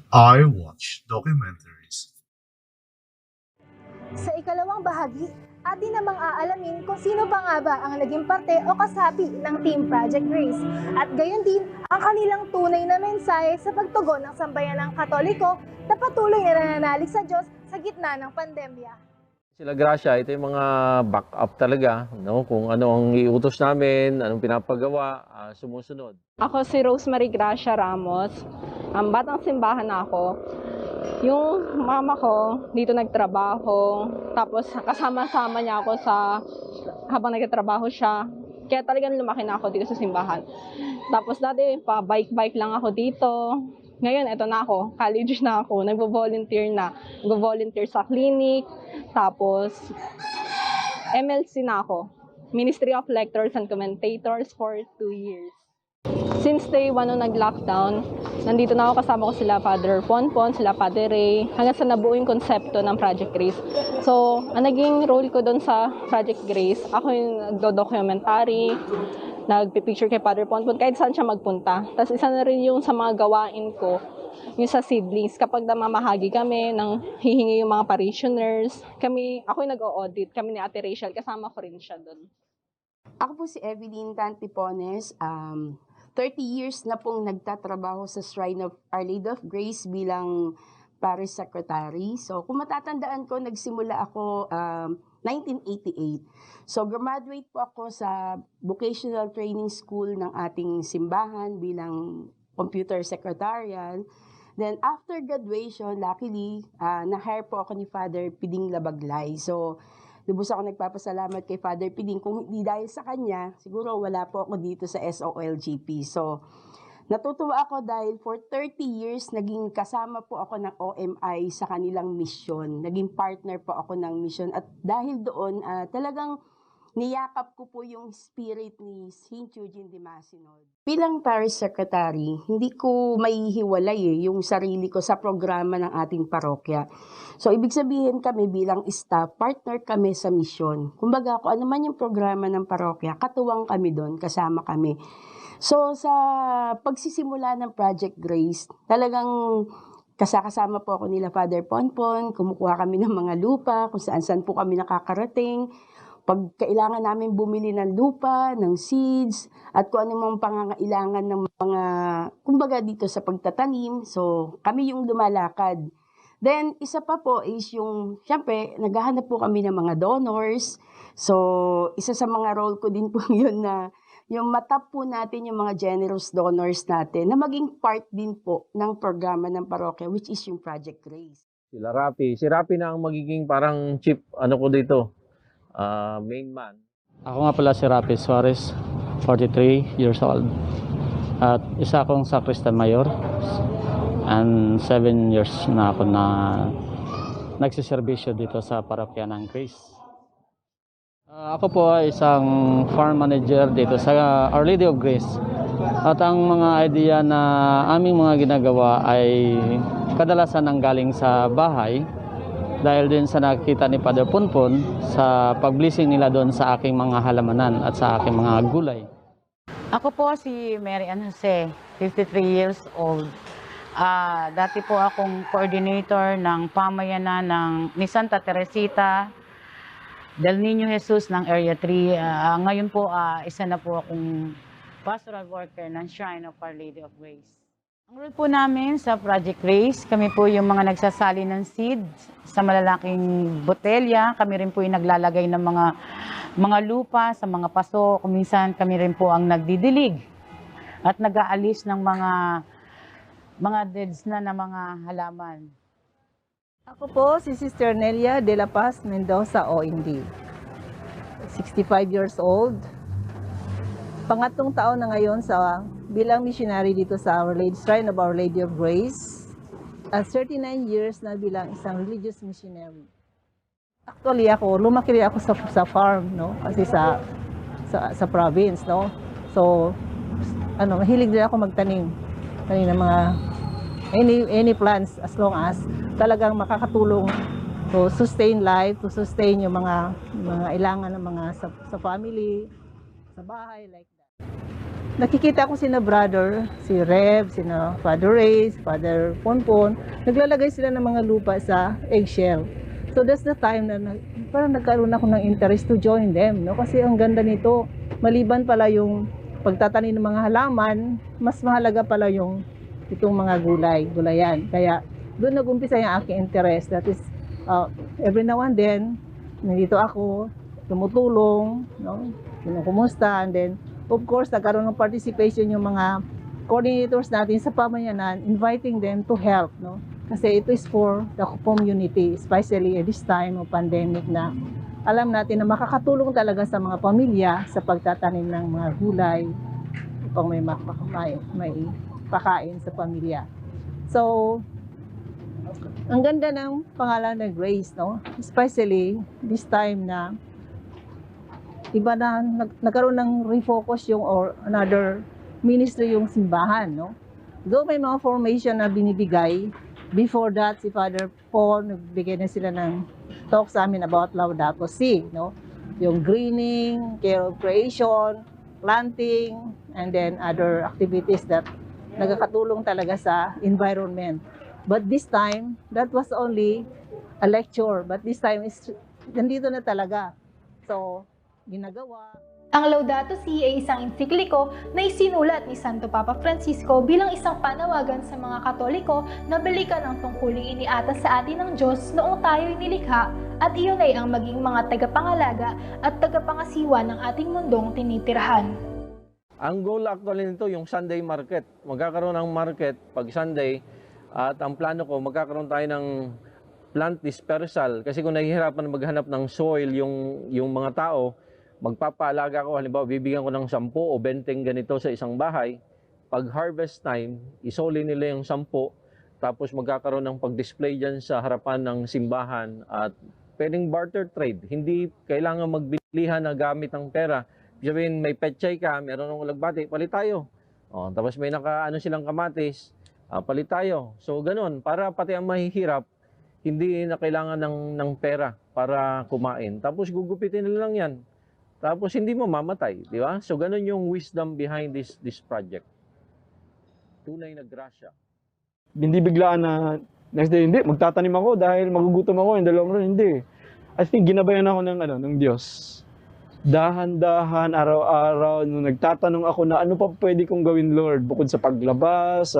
I watch documentaries. Sa ikalawang bahagi, atin namang aalamin kung sino pa nga ba ang naging parte o kasapi ng Team Project Grace at gayon din ang kanilang tunay na mensahe sa pagtugon ng sambayanang Katoliko na patuloy na nananalig sa Diyos sa gitna ng pandemya. Sila Gracia, ito yung mga backup talaga, no? Kung ano ang iutos namin, anong pinapagawa, sumusunod. Ako si Rosemary Gracia Ramos, ang batang simbahan ako. Yung mama ko dito nagtrabaho, tapos kasama-sama niya ako habang nagtatrabaho siya. Kaya talagang lumaki na ako dito sa simbahan. Tapos dati pa bike-bike lang ako dito. Ngayon eto na ako, college na ako, nagvo-volunteer na. Nagvo-volunteer sa clinic, tapos MLC na ako. Ministry of Lectors and Commentators for 2 years. Since day 1 nung nag-lockdown, nandito na ako, kasama ko sila Father Ponpon, sila Father Ray, hanggang sa nabuo yung konsepto ng Project Grace. So, ang naging role ko doon sa Project Grace, ako yung nagdo-documentary, nagpipicture kay Father Ponpon, kahit saan siya magpunta. Tapos isa na rin yung sa mga gawain ko, yung sa seedlings, kapag namamahagi kami, nang hihingi yung mga parishioners, ako yung nag-o-audit, kami ni Ate Rachel, kasama ko rin siya doon. Ako po si Evelyn Tantipones, 30 years na pong nagtatrabaho sa Shrine of Our Lady of Grace bilang Parish Secretary. So kung matatandaan ko, nagsimula ako 1988. So graduate po ako sa Vocational Training School ng ating simbahan bilang Computer Secretarial. Then after graduation, luckily, na-hire po ako ni Father Piding Labaglay. So lubos ako nagpapasalamat kay Father Piding. Kung hindi dahil sa kanya, siguro wala po ako dito sa SOLGP. So, natutuwa ako dahil for 30 years, naging kasama po ako ng OMI sa kanilang mission. Naging partner po ako ng mission. At dahil doon, talagang niyakap ko po yung spirit ni Saint Eugene de Masinod. Bilang Parish Secretary, hindi ko maihiwalay yung sarili ko sa programa ng ating parokya. So, ibig sabihin kami bilang staff, partner kami sa mission. Kumbaga, kung ano man yung programa ng parokya, katuwang kami doon, kasama kami. So, sa pagsisimula ng Project Grace, talagang kasama po ako nila Father Ponpon, kumukuha kami ng mga lupa, kung saan-saan po kami nakakarating. Pag kailangan namin bumili ng lupa, ng seeds, at kung ano mang pangangailangan ng mga, kumbaga dito sa pagtatanim, so kami yung lumalakad. Then, isa pa po is yung, syempre, naghahanap po kami ng mga donors. So, isa sa mga role ko din po yun na yung matap po natin yung mga generous donors natin na maging part din po ng programa ng parokya, which is yung Project Grace. Sila Rapi. Si Rapi na ang magiging parang chief, ko dito, main man. Ako nga pala si Rapi Suarez, 43 years old. At isa akong sacristan mayor. And 7 years na ako na nagsiservisyo dito sa parokya ng Grace. Ako po ay isang farm manager dito sa Our Lady of Grace. At ang mga idea na aming mga ginagawa ay kadalasan ang galing sa bahay dahil din sa nakita ni Father Ponpon sa pag-blessing nila doon sa aking mga halamanan at sa aking mga gulay. Ako po si Mary Ann Jose, 53 years old. Dati po akong coordinator ng pamayanan ni Santa Teresita del Niño Jesus ng Area 3. Ngayon po, isa na po akong pastoral worker ng Shrine of Our Lady of Grace. Ang role po namin sa Project Grace, kami po yung mga nagsasali ng seeds sa malalaking botelya. Kami rin po yung naglalagay ng mga lupa sa mga paso. Kuminsan kami rin po ang nagdidilig at nag-aalis ng mga deads na mga halaman. Ako po si Sister Nelia de la Paz Mendoza OND. 65 years old. Pangatlong taon na ngayon bilang missionary dito sa Shrine of Our Lady of Grace. At 39 years na bilang isang religious missionary. Actually lumaki rin ako sa farm, no? Kasi sa province, no? So, mahilig din ako magtanim. Tanim ng mga any plants as long as talagang makakatulong to sustain life, to sustain yung mga ilangan ng mga sa family, sa bahay, like that. nakikita ko sina brother, si Rev, sina Father Ray, si Father Ponpon, naglalagay sila ng mga lupa sa eggshell. So that's the time na parang nagkaroon ako ng interest to join them, no? Kasi ang ganda nito, maliban pala yung pagtatanim ng mga halaman, mas mahalaga pala yung itong mga gulayan. Kaya doon nag-umpisa yung aking interest. That is, every now and then, nandito ako, tumutulong, no? Kumusta, and then, of course, nagkaroon ng participation yung mga coordinators natin sa pamayanan, inviting them to help, no? Kasi ito is for the community, especially at this time of pandemic na alam natin na makakatulong talaga sa mga pamilya sa pagtatanim ng mga gulay upang may pakain sa pamilya. So, ang ganda ng pangalan na Grace, no? Especially this time na iba na nagkaroon ng refocus yung or another ministry yung simbahan, no? Though may mga formation na binibigay, before that si Father Paul nagbigay na sila ng talk sa amin about Laudato Si, no? Yung greening, care of creation, planting, and then other activities that nagkakatulong talaga sa environment. But this time, that was only a lecture, but this time is nandito na talaga. So, ginagawa. Ang Laudato Si ay isang ensikliko na isinulat ni Santo Papa Francisco bilang isang panawagan sa mga Katoliko na balikan ang tungkuling iniatas sa atin ng Diyos noong tayo'y nilikha at iyon ay ang maging mga tagapangalaga at tagapangasiwa ng ating mundong tinitirahan. Ang goal actually nito yung Sunday market. Magkakaroon ng market pag Sunday at ang plano ko magkakaroon tayo ng plant dispersal kasi kung nahihirapan maghanap ng soil yung mga tao, magpapaalaga ko, halimbawa bibigyan ko ng 10 o 20 ganito sa isang bahay. Pag harvest time, isoli nila yung 10, tapos magkakaroon ng pag-display dyan sa harapan ng simbahan at pwedeng barter trade. Hindi kailangan magbilihan na gamit ng pera. Sabihin, may petchay ka, meron ng ulagbati, palit tayo. Tapos may silang kamatis, palit tayo. So ganun, para pati ang mahihirap, hindi na kailangan ng pera para kumain. Tapos gugupitin nila lang yan. Tapos hindi mo mamatay, di ba? So ganun yung wisdom behind this project. Tunay na grasya. Hindi biglaan na next day, hindi, magtatanim ako dahil magugutom ako in the long run, hindi. I think ginabayan ako ng Diyos. Dahan-dahan, araw-araw, nung nagtatanong ako na ano pa pwede kong gawin, Lord, bukod sa paglabas,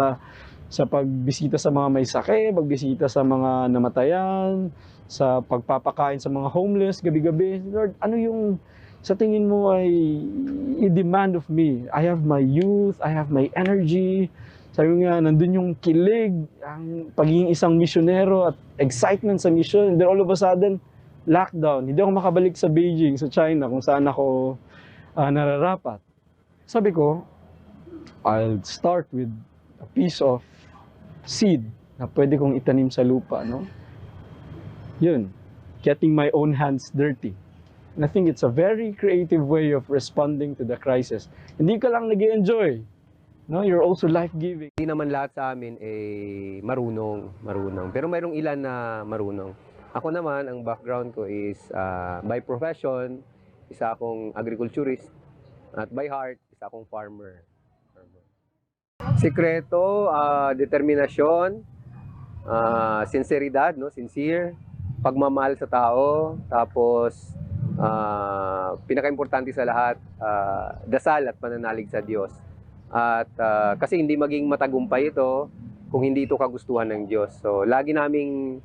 sa pagbisita sa mga may sakit, pagbisita sa mga namatayan, sa pagpapakain sa mga homeless gabi-gabi. Lord, ano yung sa tingin mo ay i-demand of me? I have my youth, I have my energy. Sabi nga, nandun yung kilig, ang pagiging isang misyonero at excitement sa mission. And then all of a sudden, lockdown. Hindi ako makabalik sa Beijing, sa China, kung saan ako nararapat. Sabi ko, I'll start with a piece of seed na pwede kong itanim sa lupa, no? Yun, getting my own hands dirty. And I think it's a very creative way of responding to the crisis. Hindi ka lang nag-enjoy, no? You're also life-giving. Hindi naman lahat sa amin marunong. Pero mayroong ilan na marunong. Ako naman, ang background ko is by profession, isa akong agriculturist. At by heart, isa akong farmer. Sikreto, determinasyon, sinseridad, no? Sincere, pagmamahal sa tao, tapos pinaka-importante sa lahat, dasal at pananalig sa Diyos. At kasi hindi maging matagumpay ito kung hindi ito kagustuhan ng Diyos. So lagi naming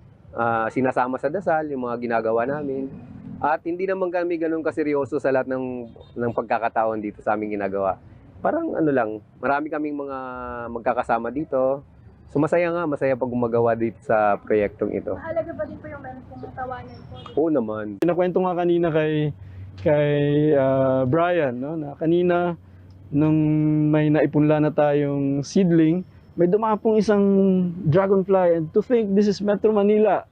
sinasama sa dasal yung mga ginagawa namin. At hindi naman kami ganun kaseryoso sa lahat ng pagkakataon dito sa aming ginagawa. Parang ano lang, marami kaming mga magkakasama dito. So masaya pag gumagawa dito sa proyektong ito. Mahalaga ba din po yung meron pong tawanan po? Oo naman. Pinakwento nga kanina kay Brian, no? Na kanina nung may naipunla na tayong seedling, may dumapong isang dragonfly, and to think this is Metro Manila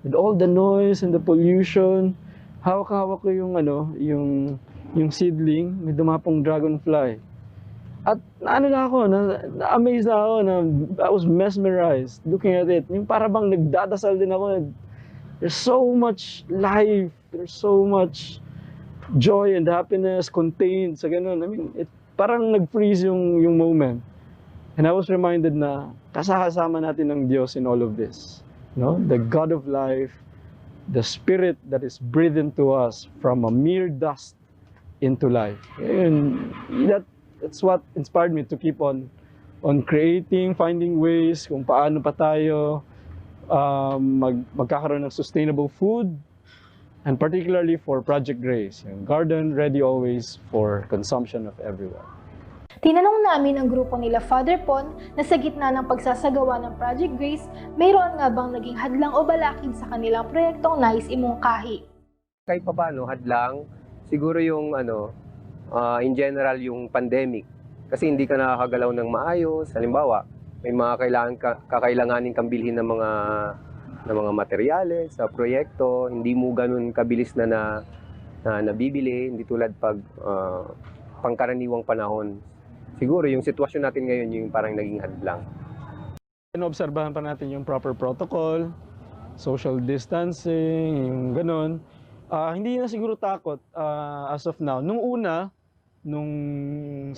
with all the noise and the pollution, hawak-hawak ko yung seedling, may dumapong dragonfly. At na-amaze na ako, I was mesmerized looking at it. Yung para bang nagdadasal din ako. There's so much life, there's so much joy and happiness contained sa ganun. I mean, parang nag-freeze yung moment. And I was reminded na kasama natin ng Diyos in all of this. No? The God of life, the Spirit that is breathed into us from a mere dust into life. And that's what inspired me to keep on creating, finding ways kung paano pa tayo magkakaroon ng sustainable food, and particularly for Project Grace, yung garden ready always for consumption of everyone. Tinanong namin ang grupo nila Father Pon na sa gitna ng pagsasagawa ng Project Grace, mayroon nga bang naging hadlang o balakid sa kanilang proyektong nais imungkahi? Kahit pa paano, hadlang, siguro yung in general yung pandemic. Kasi hindi ka nakakagalaw ng maayos. Halimbawa, may mga kakailanganin kang bilhin ng mga materyales sa proyekto. Hindi mo ganun kabilis na nabibili. Hindi tulad pag pangkaraniwang panahon. Siguro yung sitwasyon natin ngayon yung parang naging hadlang. Inobserbahan pa natin yung proper protocol, social distancing, yung ganun. Hindi na siguro takot as of now. Nung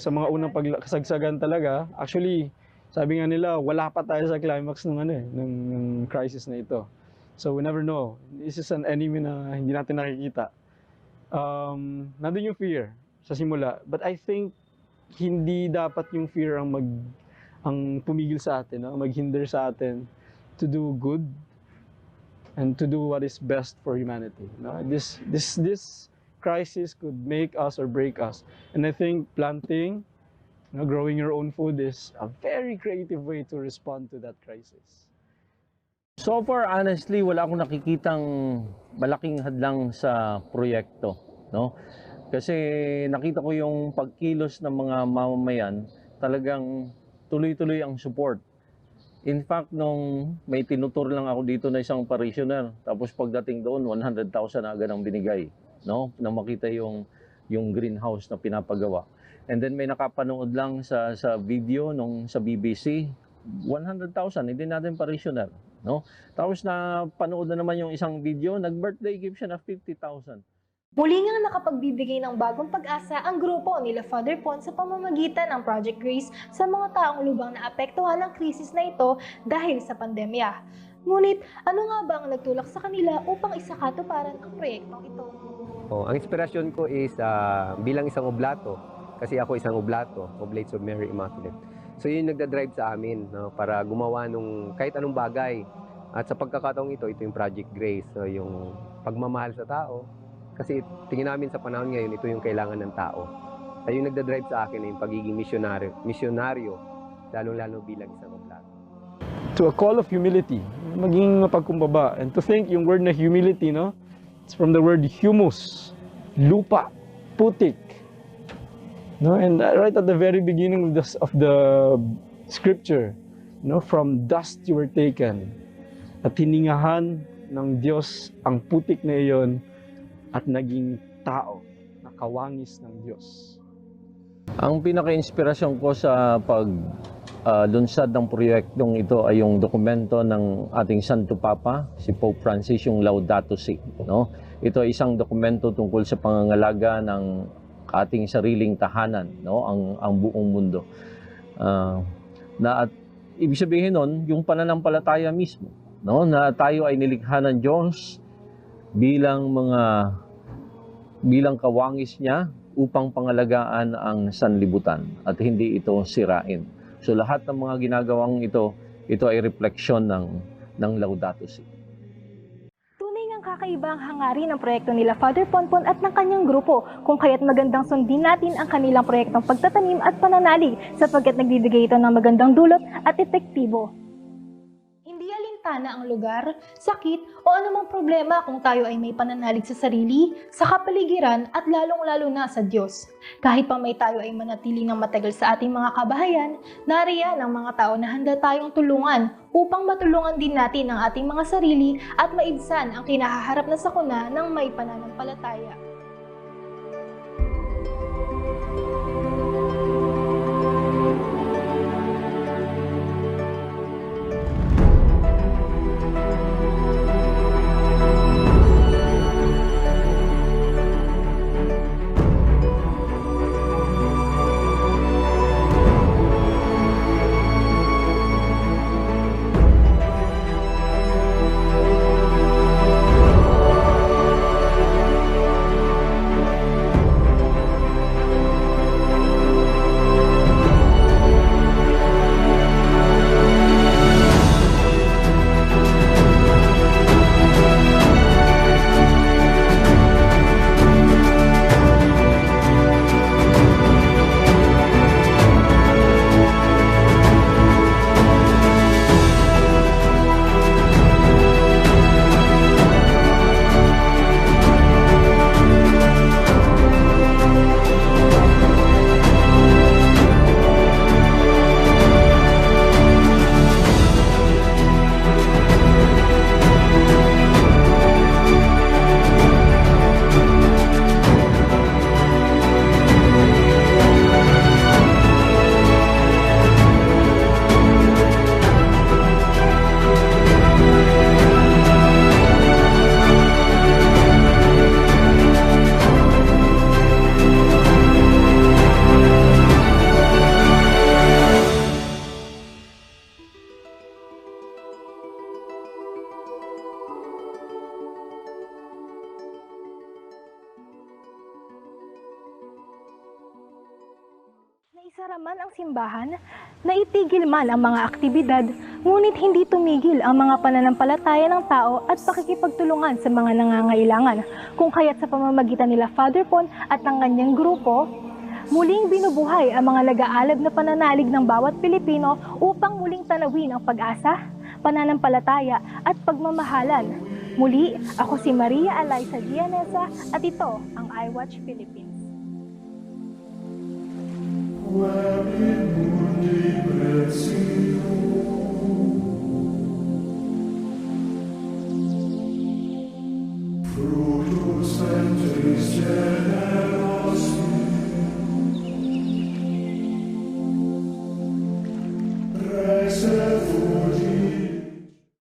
sa mga unang pagkasagsagan talaga, actually, sabi nga nila, wala pa tayo sa climax ng crisis na ito. So we never know. This is an enemy na hindi natin nakikita. Nandun yung fear sa simula. But I think hindi dapat yung fear ang pumigil sa atin, maghinder sa atin to do good and to do what is best for humanity. This crisis could make us or break us. And I think planting, growing your own food is a very creative way to respond to that crisis. So far, honestly, wala akong nakikitang malaking hadlang sa proyekto, no? Kasi nakita ko yung pagkilos ng mga mamamayan, talagang tuloy-tuloy ang support. In fact, nung may tinutur lang ako dito na isang parishioner, tapos pagdating doon, 100,000 na agad ang binigay, no? Na makita yung greenhouse na pinapagawa. And then may nakapanood lang sa video sa BBC, 100,000, hindi natin parishioner, no? Tapos na panood na naman yung isang video, nag-birthday gift siya na 50,000. Muli nga nakapagbibigay ng bagong pag-asa ang grupo nila Father Pon sa pamamagitan ng Project Grace sa mga taong lubang na apektuhan ng krisis na ito dahil sa pandemya. Ngunit ano nga ba ang nagtulak sa kanila upang isakatuparan ang proyektong ito? Ang inspirasyon ko is bilang isang oblato, kasi ako isang oblato, Oblates of Mary Immaculate. So yun nagdadrive sa amin, para gumawa nung kahit anong bagay. At sa pagkakataong ito yung Project Grace, yung pagmamahal sa tao. Kasi tingin namin sa panahon ngayon, ito yung kailangan ng tao. At yung nagdadrive sa akin ay yung pagiging misyonaryo, lalong-lalo bilang isang oblato. To a call of humility, maging mapagkumbaba. And to think yung word na humility, it's from the word humus, lupa, putik. And right at the very beginning of the scripture, from dust you were taken. At hiningahan ng Diyos ang putik na iyon at naging tao, na kawangis ng Diyos. Ang pinaka-inspirasyon ko sa paglunsad ng proyektong ito ay yung dokumento ng ating Santo Papa, si Pope Francis, yung Laudato Si. No? Ito ay isang dokumento tungkol sa pangangalaga ng ating sariling tahanan, ang buong mundo. At ibig sabihin nun, yung pananampalataya mismo, na tayo ay nilikha ng Diyos bilang kawangis niya upang pangalagaan ang sanlibutan at hindi ito sirain. So lahat ng mga ginagawang ito ay refleksyon ng Laudato Si. Tunay ngang kakaiba ang hangarin ng proyekto nila Father Ponpon at ng kanyang grupo, kung kaya't magandang sundin natin ang kanilang proyektong pagtatanim at pananalig sapagkat nagbibigay ito ng magandang dulot at epektibo. Hindi alintana ang lugar, sakit o anumang problema kung tayo ay may pananalig sa sarili, sa kapaligiran at lalong-lalo na sa Diyos. Kahit pa may tayo ay manatili ng matagal sa ating mga kabahayan, nariyan ang mga tao na handa tayong tulungan upang matulungan din natin ang ating mga sarili at maibsan ang kinahaharap na sakuna ng may pananampalataya. man ang simbahan, naitigil man ang mga aktibidad, ngunit hindi tumigil ang mga pananampalataya ng tao at pakikipagtulungan sa mga nangangailangan, kung kaya't sa pamamagitan nila Father Pon at ng kanyang grupo, muling binubuhay ang mga nag-aalab na pananalig ng bawat Pilipino upang muling tanawin ang pag-asa, pananampalataya at pagmamahalan. Muli, ako si Maria Alaysa Gianesa at ito ang iWatch Philippines. Frutos ventris generosi, Rex